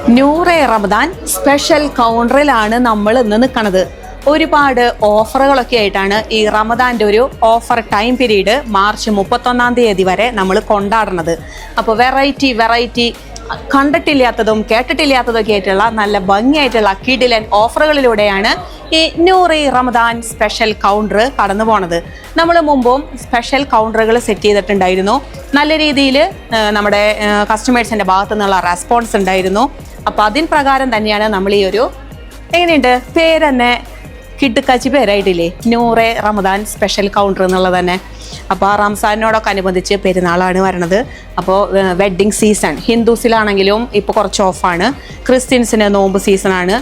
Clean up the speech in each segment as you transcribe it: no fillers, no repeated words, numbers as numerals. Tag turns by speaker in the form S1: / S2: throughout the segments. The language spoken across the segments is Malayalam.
S1: നൂറെ റമദാൻ സ്പെഷ്യൽ കൗണ്ടറിലാണ് നമ്മൾ ഇന്ന് നിൽക്കുന്നത്. ഒരുപാട് ഓഫറുകളൊക്കെ ആയിട്ടാണ് ഈ റമദാൻ്റെ ഒരു ഓഫർ ടൈം പീരീഡ് മാർച്ച് 31-ാം തീയതി വരെ നമ്മൾ കൊണ്ടാടുന്നത്. അപ്പോൾ വെറൈറ്റി കണ്ടിട്ടില്ലാത്തതും കേട്ടിട്ടില്ലാത്തതൊക്കെ ആയിട്ടുള്ള നല്ല ഭംഗിയായിട്ടുള്ള കിടിലൻ ഓഫറുകളിലൂടെയാണ് ഈ നൂറി റമദാൻ സ്പെഷ്യൽ കൗണ്ടർ കടന്നു പോണത്. നമ്മൾ മുമ്പും സ്പെഷ്യൽ കൗണ്ടറുകൾ സെറ്റ് ചെയ്തിട്ടുണ്ടായിരുന്നു. നല്ല രീതിയിൽ നമ്മുടെ കസ്റ്റമേഴ്സിൻ്റെ ഭാഗത്തു നിന്നുള്ള റെസ്പോൺസ് ഉണ്ടായിരുന്നു. അപ്പോൾ അതിന് പ്രകാരം തന്നെയാണ് നമ്മൾ ഈ ഒരു എങ്ങനെയുണ്ട് പേര് തന്നെ കിട്ടുക്കാച്ചി പേരായിട്ടില്ലേ, നൂറെ റമദാൻ സ്പെഷ്യൽ കൗണ്ടർ എന്നുള്ളത് തന്നെ. അപ്പോൾ റംസാനോടൊക്കെ അനുബന്ധിച്ച് പെരുന്നാളാണ് വരണത്. അപ്പോൾ വെഡ്ഡിങ് സീസൺ ഹിന്ദുസിലാണെങ്കിലും ഇപ്പോൾ കുറച്ച് ഓഫാണ്, ക്രിസ്ത്യൻസിന് നോമ്പ് സീസണാണ്,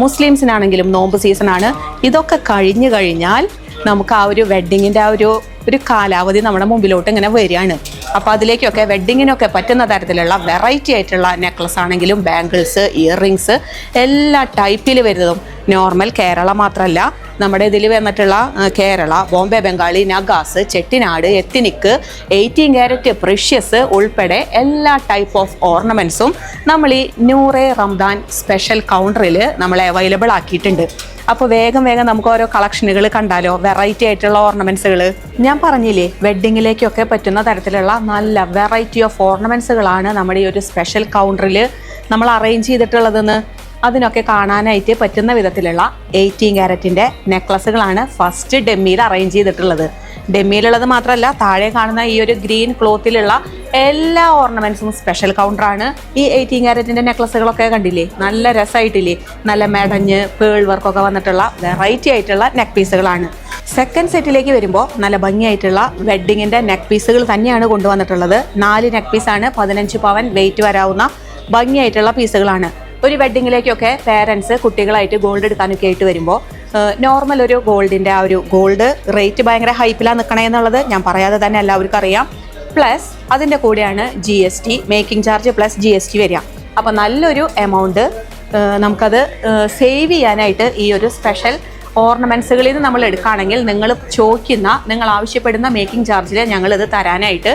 S1: മുസ്ലിംസിനാണെങ്കിലും നോമ്പ് സീസണാണ്. ഇതൊക്കെ കഴിഞ്ഞു കഴിഞ്ഞാൽ നമുക്ക് ആ ഒരു വെഡ്ഡിങ്ങിൻ്റെ ആ ഒരു കാലാവധി നമ്മുടെ മുമ്പിലോട്ട് ഇങ്ങനെ വരികയാണ്. അപ്പോൾ അതിലേക്കൊക്കെ വെഡ്ഡിങ്ങിനൊക്കെ പറ്റുന്ന തരത്തിലുള്ള വെറൈറ്റി ആയിട്ടുള്ള നെക്ലസ് ആണെങ്കിലും ബാംഗിൾസ്, ഇയർ റിങ്സ് എല്ലാ ടൈപ്പിൽ വരുന്നതും നോർമൽ കേരള മാത്രമല്ല, നമ്മുടെ ഇതിൽ വന്നിട്ടുള്ള കേരള, ബോംബെ ബംഗാളി, നഗാസ്, ചെട്ടിനാട്, എത്തിനിക്ക്, 18 ക്യാരറ്റ് പ്രഷ്യസ് ഉൾപ്പെടെ എല്ലാ ടൈപ്പ് ഓഫ് ഓർണമെൻറ്റ്സും നമ്മൾ ഈ നൂറെ റംദാൻ സ്പെഷ്യൽ കൗണ്ടറിൽ നമ്മൾ അവൈലബിൾ ആക്കിയിട്ടുണ്ട്. അപ്പോൾ വേഗം നമുക്ക് ഓരോ കളക്ഷനുകൾ കണ്ടാലോ, വെറൈറ്റി ആയിട്ടുള്ള ഓർണമെൻറ്റ്സുകൾ. ഞാൻ പറഞ്ഞില്ലേ, വെഡ്ഡിങ്ങിലേക്കൊക്കെ പറ്റുന്ന തരത്തിലുള്ള നല്ല വെറൈറ്റി ഓഫ് ഓർണമെൻറ്റ്സുകളാണ് നമ്മുടെ ഈ ഒരു സ്പെഷ്യൽ കൗണ്ടറിൽ നമ്മൾ അറേഞ്ച് ചെയ്തിട്ടുള്ളതെന്ന്. അതിനൊക്കെ കാണാനായിട്ട് പറ്റുന്ന വിധത്തിലുള്ള 18 ക്യാരറ്റിൻ്റെ നെക്ലസുകളാണ് ഫസ്റ്റ് ഡെമ്മിയിൽ അറേഞ്ച് ചെയ്തിട്ടുള്ളത്. ഡെമ്മിയിലുള്ളത് മാത്രമല്ല, താഴെ കാണുന്ന ഈ ഒരു ഗ്രീൻ ക്ലോത്തിലുള്ള എല്ലാ ഓർണമെൻറ്റ്സും സ്പെഷ്യൽ കൗണ്ടറാണ്. ഈ 18 ക്യാരറ്റിൻ്റെ നെക്ലസുകളൊക്കെ കണ്ടില്ലേ, നല്ല രസമായിട്ടില്ലേ, നല്ല മെടഞ്ഞ് പേൾ വർക്കൊക്കെ വന്നിട്ടുള്ള വെറൈറ്റി ആയിട്ടുള്ള നെക്ക് പീസുകളാണ്. സെക്കൻഡ് സെറ്റിലേക്ക് വരുമ്പോൾ നല്ല ഭംഗിയായിട്ടുള്ള വെഡ്ഡിങ്ങിൻ്റെ നെക്ക് പീസുകൾ തന്നെയാണ് കൊണ്ടുവന്നിട്ടുള്ളത്. 4 നെക്ക് പീസാണ്, 15 പവൻ വെയിറ്റ് വരാവുന്ന ഭംഗിയായിട്ടുള്ള പീസുകളാണ്. ഒരു വെഡ്ഡിങ്ങിലേക്കൊക്കെ പേരൻസ് കുട്ടികളായിട്ട് ഗോൾഡ് എടുക്കാനൊക്കെ ആയിട്ട് വരുമ്പോൾ നോർമൽ ഒരു ഗോൾഡിൻ്റെ ആ ഒരു ഗോൾഡ് റേറ്റ് ഭയങ്കര ഹൈപ്പിലാണ് നിൽക്കണേ എന്നുള്ളത് ഞാൻ പറയാതെ തന്നെ എല്ലാവർക്കും അറിയാം. പ്ലസ് അതിൻ്റെ കൂടെയാണ് GST, making charge plus GST വരിക. അപ്പോൾ നല്ലൊരു എമൗണ്ട് നമുക്കത് സേവ് ചെയ്യാനായിട്ട് ഈ ഒരു സ്പെഷ്യൽ ഓർണമെൻറ്റ്സുകളിൽ നിന്ന് നമ്മൾ എടുക്കുകയാണെങ്കിൽ നിങ്ങൾ ആവശ്യപ്പെടുന്ന മേക്കിംഗ് ചാർജിൽ ഞങ്ങളിത് തരാനായിട്ട്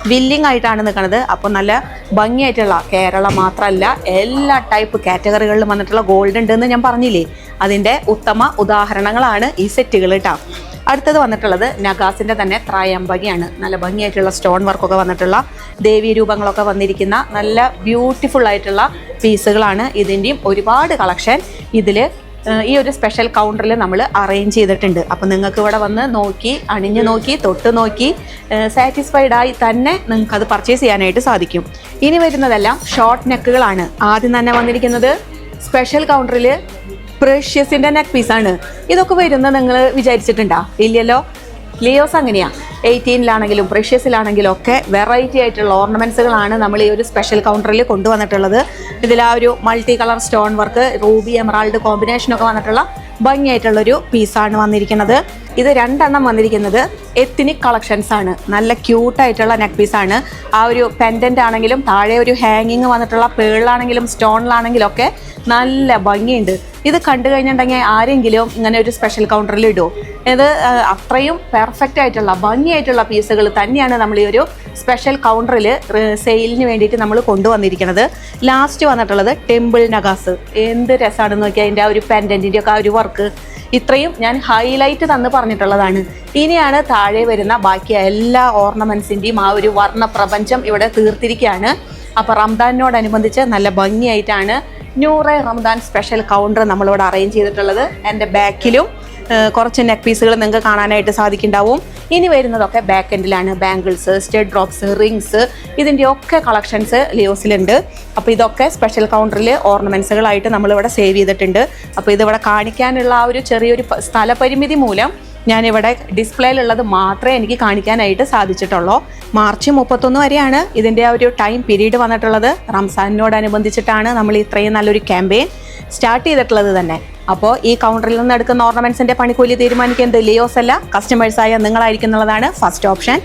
S1: വില്ലിംഗ് ആയിട്ടാണ് നിൽക്കുന്നത്. അപ്പോൾ നല്ല ഭംഗിയായിട്ടുള്ള കേരള മാത്രമല്ല എല്ലാ ടൈപ്പ് കാറ്റഗറികളിലും വന്നിട്ടുള്ള ഗോൾഡ് ഉണ്ടെന്ന് ഞാൻ പറഞ്ഞില്ലേ, അതിൻ്റെ ഉത്തമ ഉദാഹരണങ്ങളാണ് ഈ സെറ്റുകൾ കേട്ടോ. അടുത്തത് വന്നിട്ടുള്ളത് നഗാസിൻ്റെ തന്നെ ത്രയംബകയാണ്. നല്ല ഭംഗിയായിട്ടുള്ള സ്റ്റോൺ വർക്കൊക്കെ വന്നിട്ടുള്ള ദേവീ രൂപങ്ങളൊക്കെ വന്നിരിക്കുന്ന നല്ല ബ്യൂട്ടിഫുൾ ആയിട്ടുള്ള പീസുകളാണ്. ഇതിൻ്റെയും ഒരുപാട് കളക്ഷൻ ഇതിൽ ഈ ഒരു സ്പെഷ്യൽ കൗണ്ടറിൽ നമ്മൾ അറേഞ്ച് ചെയ്തിട്ടുണ്ട്. അപ്പോൾ നിങ്ങൾക്ക് ഇവിടെ വന്ന് നോക്കി, അണിഞ്ഞ് നോക്കി, തൊട്ട് നോക്കി സാറ്റിസ്ഫൈഡ് ആയി തന്നെ നിങ്ങൾക്കത് പർച്ചേസ് ചെയ്യാനായിട്ട് സാധിക്കും. ഇനി വരുന്നതെല്ലാം ഷോർട്ട് നെക്കുകളാണ്. ആദ്യം തന്നെ വന്നിരിക്കുന്നത് സ്പെഷ്യൽ കൗണ്ടറിൽ പ്രഷ്യസിൻ്റെ നെക്ക് പീസാണ്. ഇതൊക്കെ വരുന്നത് നിങ്ങൾ വിചാരിച്ചിട്ടുണ്ടോ? ഇല്ലല്ലോ. ലിയോസ് അങ്ങനെയാണ്, 18-ലാണെങ്കിലും പ്രഷ്യസിലാണെങ്കിലും ഒക്കെ വെറൈറ്റി ആയിട്ടുള്ള ഓർണമെൻറ്റ്സുകളാണ് നമ്മൾ ഈ ഒരു സ്പെഷ്യൽ കൗണ്ടറിൽ കൊണ്ടുവന്നിട്ടുള്ളത്. ഇതിൽ ആ ഒരു multi colour stone work, ruby emerald കോമ്പിനേഷനൊക്കെ വന്നിട്ടുള്ള ഭംഗിയായിട്ടുള്ളൊരു പീസാണ് വന്നിരിക്കുന്നത്. ഇത് 2 വന്നിരിക്കുന്നത് എത്നിക് കളക്ഷൻസ് ആണ്. നല്ല ക്യൂട്ടായിട്ടുള്ള നെക്ക് പീസാണ്. ആ ഒരു പെൻഡൻ്റ് ആണെങ്കിലും താഴെ ഒരു ഹാങ്ങിങ് വന്നിട്ടുള്ള പേളിലാണെങ്കിലും സ്റ്റോണിലാണെങ്കിലും ഒക്കെ നല്ല ഭംഗിയുണ്ട്. ഇത് കണ്ടു കഴിഞ്ഞിട്ടുണ്ടെങ്കിൽ ആരെങ്കിലും ഇങ്ങനെ ഒരു സ്പെഷ്യൽ കൗണ്ടറിൽ ഇടുമോ? ഇത് അത്രയും പെർഫെക്റ്റ് ആയിട്ടുള്ള ഭംഗിയായിട്ടുള്ള പീസുകൾ തന്നെയാണ് നമ്മൾ ഈ ഒരു സ്പെഷ്യൽ കൗണ്ടറിൽ സെയിലിന് വേണ്ടിയിട്ട് നമ്മൾ കൊണ്ടുവന്നിരിക്കുന്നത്. ലാസ്റ്റ് വന്നിട്ടുള്ളത് ടെമ്പിൾ നഗാസ്. എന്ത് രസമാണെന്ന് നോക്കിയാൽ അതിൻ്റെ ആ ഒരു പെൻഡൻറ്റിൻ്റെ ഒക്കെ ആ ഒരു വർക്ക് ഇത്രയും ഞാൻ ഹൈലൈറ്റ് തന്ന് പറഞ്ഞിട്ടുള്ളതാണ്. ഇനിയാണ് താഴെ വരുന്ന ബാക്കി എല്ലാ ഓർണമെൻറ്റ്സിൻ്റെയും ആ ഒരു വർണ്ണ പ്രപഞ്ചം ഇവിടെ തീർത്തിരിക്കുകയാണ്. അപ്പോൾ റംദാനോടനുബന്ധിച്ച് നല്ല ഭംഗിയായിട്ടാണ് നൂറെ റംദാൻ സ്പെഷ്യൽ കൗണ്ടർ നമ്മളിവിടെ അറേഞ്ച് ചെയ്തിട്ടുള്ളത്. എൻ്റെ ബാക്കിലും കുറച്ച് നെക്ക് പീസുകൾ നിങ്ങൾക്ക് കാണാനായിട്ട് സാധിക്കുന്നുണ്ടാവും. ഇനി വരുന്നതൊക്കെ ബാക്ക് എൻഡിലാണ്. ബാംഗിൾസ്, സ്റ്റഡ് ഡ്രോപ്സ്, റിങ്സ്, ഇതിൻ്റെയൊക്കെ കളക്ഷൻസ് ലിയോസിലുണ്ട്. അപ്പോൾ ഇതൊക്കെ സ്പെഷ്യൽ കൗണ്ടറിൽ ഓർണമെൻറ്റ്സുകളായിട്ട് നമ്മളിവിടെ സേവ് ചെയ്തിട്ടുണ്ട്. അപ്പോൾ ഇതിവിടെ കാണിക്കാനുള്ള ആ ഒരു ചെറിയൊരു സ്ഥലപരിമിതി മൂലം ഞാനിവിടെ ഡിസ്പ്ലേയിലുള്ളത് മാത്രമേ എനിക്ക് കാണിക്കാനായിട്ട് സാധിച്ചിട്ടുള്ളൂ. മാർച്ച് 31 വരെയാണ് ഇതിൻ്റെ ആ ഒരു ടൈം പീരീഡ് വന്നിട്ടുള്ളത്. റംസാനോടനുബന്ധിച്ചിട്ടാണ് നമ്മൾ ഇത്രയും നല്ലൊരു ക്യാമ്പയിൻ സ്റ്റാർട്ട് ചെയ്തിട്ടുള്ളത് തന്നെ. അപ്പോൾ ഈ കൗണ്ടറിൽ നിന്ന് എടുക്കുന്ന ഓർണമെൻറ്റ്സിൻ്റെ പണിക്കൂലി തീരുമാനിക്കുന്നത് ലിയോസ് അല്ല, കസ്റ്റമേഴ്സായ നിങ്ങളായിരിക്കുന്നുള്ളതാണ് ഫസ്റ്റ് ഓപ്ഷൻ.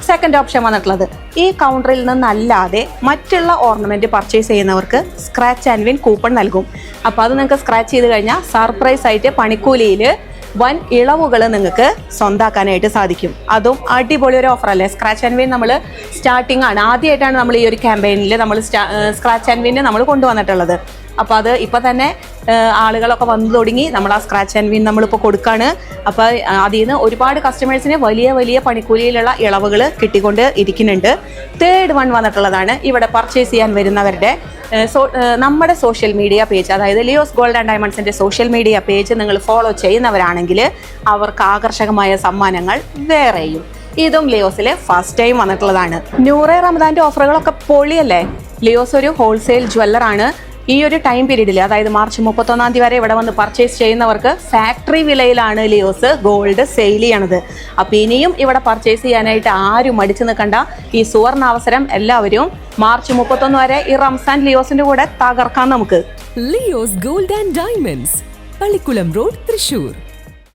S1: സെക്കൻഡ് ഓപ്ഷൻ വന്നിട്ടുള്ളത് ഈ കൗണ്ടറിൽ നിന്നല്ലാതെ മറ്റുള്ള ഓർണമെൻറ്റ് പർച്ചേസ് ചെയ്യുന്നവർക്ക് സ്ക്രാച്ച് ആൻഡ് വിൻ കൂപ്പൺ നൽകും. അപ്പോൾ അത് നിങ്ങൾക്ക് സ്ക്രാച്ച് ചെയ്ത് കഴിഞ്ഞാൽ സർപ്രൈസ് ആയിട്ട് പണിക്കൂലിയിൽ വൻ ഇളവുകൾ നിങ്ങൾക്ക് സ്വന്താക്കാനായിട്ട് സാധിക്കും. അതും അടിപൊളി ഒരു ഓഫർ അല്ലേ. സ്ക്രാച്ച് ആൻഡ് വിൻ നമ്മൾ സ്റ്റാർട്ടിംഗ് ആണ്, ആദ്യമായിട്ടാണ് നമ്മൾ ഈ ഒരു ക്യാമ്പയിനിൽ നമ്മൾ സ്ക്രാച്ച് ആൻഡ് വിൻ നമ്മൾ കൊണ്ടുവന്നിട്ടുള്ളത്. അപ്പോൾ അത് ഇപ്പോൾ തന്നെ ആളുകളൊക്കെ വന്നു തുടങ്ങി. നമ്മൾ ആ സ്ക്രാച്ച് ആൻഡ് വിൻ നമ്മളിപ്പോൾ കൊടുക്കുകയാണ്. അപ്പോൾ അതിൽ നിന്ന് ഒരുപാട് കസ്റ്റമേഴ്സിന് വലിയ വലിയ പണിക്കൂലിയിലുള്ള ഇളവുകൾ കിട്ടിക്കൊണ്ട് ഇരിക്കുന്നുണ്ട്. തേർഡ് വൺ വന്നിട്ടുള്ളതാണ് ഇവിടെ പർച്ചേസ് ചെയ്യാൻ വരുന്നവരുടെ നമ്മുടെ സോഷ്യൽ മീഡിയ പേജ്, അതായത് ലിയോസ് ഗോൾഡ് ആൻഡ് ഡയമണ്ട്സിൻ്റെ സോഷ്യൽ മീഡിയ പേജ് നിങ്ങൾ ഫോളോ ചെയ്യുന്നവരാണെങ്കിൽ അവർക്ക് ആകർഷകമായ സമ്മാനങ്ങൾ വേറെയും. ഇതും ലിയോസിലെ ഫസ്റ്റ് ടൈം വന്നിട്ടുള്ളതാണ്. നൂറെ റമദാൻ്റെ ഓഫറുകളൊക്കെ പൊളിയല്ലേ. ലിയോസ് ഒരു ഹോൾസെയിൽ ജ്വല്ലറാണ്. ഈ ഒരു ടൈം പീരീഡിൽ, അതായത് മാർച്ച് 31 വരെ ഇവിടെ വന്ന് പർച്ചേസ് ചെയ്യുന്നവർക്ക് ഫാക്ടറി വിലയിലാണ് ലിയോസ് ഗോൾഡ് സെയിൽ ചെയ്യണത്. അപ്പോൾ ഇനിയും ഇവിടെ പർച്ചേസ് ചെയ്യാനായിട്ട് ആരും മടിച്ചു നിൽക്കണ്ട. ഈ സുവർണാവസരം എല്ലാവരും മാർച്ച് 31 വരെ ഈ റംസാൻ ലിയോസിന്റെ കൂടെ തകർക്കാം നമുക്ക്.
S2: Leo's gold and diamonds, Pallikkulam road, Thrissur.